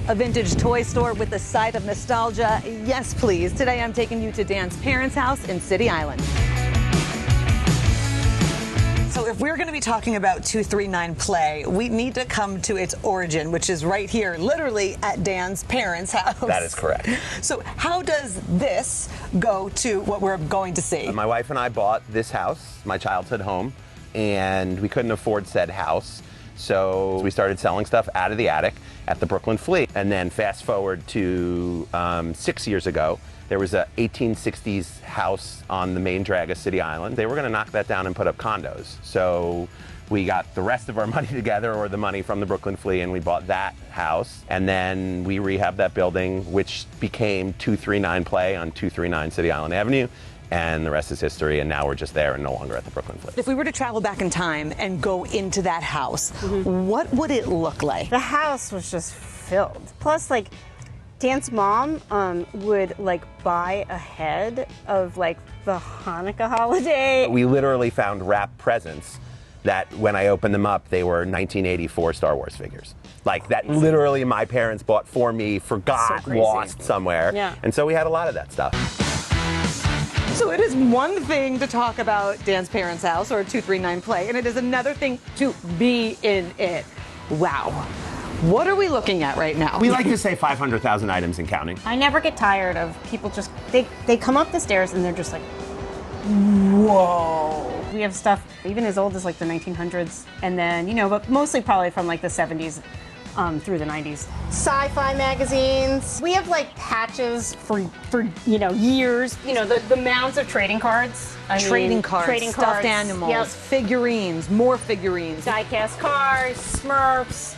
A vintage toy store with a side of nostalgia? Yes, please. Today I'm taking you to Dan's parents' house in City Island. So if we're going to be talking about 239 Play, we need to come to its origin, which is right here, literally at Dan's parents' house. That is correct. So how does this go to what we're going to see? My wife and I bought this house, my childhood home, and we couldn't afford said house. So we started selling stuff out of the attic at the Brooklyn Flea. And then fast forward to 6 years ago, there was a 1860s house on the main drag of City Island. They were gonna knock that down and put up condos. So we got the rest of our money together, or the money from the Brooklyn Flea, and we bought that house. And then we rehabbed that building, which became 239 Play on 239 City Island Avenue. And the rest is history, and now we're just there and no longer at the Brooklyn Flea. If we were to travel back in time and go into that house, what would it look like? The house was just filled. Plus, like, Dan's mom would, like, buy ahead of, like, the Hanukkah holiday. We literally found wrapped presents that when I opened them up, they were 1984 Star Wars figures. Like, that literally my parents bought for me, forgot, So crazy. lost somewhere. Yeah. And so we had a lot of that stuff. So it is one thing to talk about Dan's parents' house or 239 Play, and it is another thing to be in it. Wow. What are we looking at right now? We like to say 500,000 items and counting. I never get tired of people just, they come up the stairs and they're just like, whoa. We have stuff even as old as like the 1900s, and then, you know, but mostly probably from like the 70s through the 90s. Sci-fi magazines. We have like patches for you know, years. You know, the mounds of trading cards. Trading cards, stuffed animals, figurines, more figurines. Die-cast cars, Smurfs,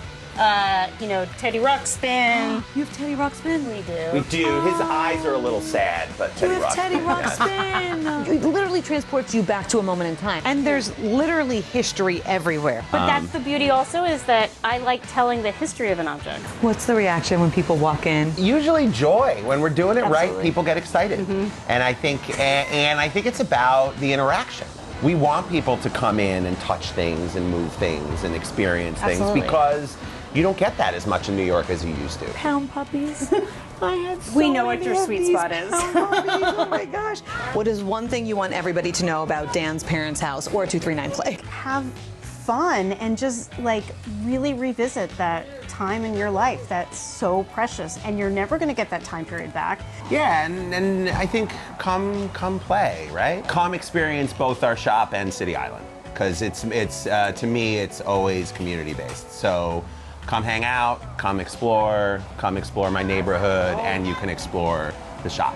you know, Teddy Ruxpin. You have Teddy Ruxpin? We do. We do. His eyes are a little sad, but Teddy You have Teddy Ruxpin. It literally transports you back to a moment in time. And there's literally history everywhere. But that's the beauty also, is that I like telling the history of an object. What's the reaction when people walk in? Usually joy. When we're doing it right, Absolutely. people get excited. And I think it's about the interaction. We want people to come in and touch things and move things and experience Absolutely. things, because you don't get that as much in New York as you used to. Pound puppies. I had so We know what many your of sweet these spot is. pound puppies. Oh my gosh. What is one thing you want everybody to know about Dan's parents' house or 239 Play? Have fun and just like really revisit that time in your life that's so precious, and you're never going to get that time period back. Yeah, and I think come play, right? Come experience both our shop and City Island, because it's to me it's always community based. So come hang out, come explore my neighborhood, and you can explore the shop.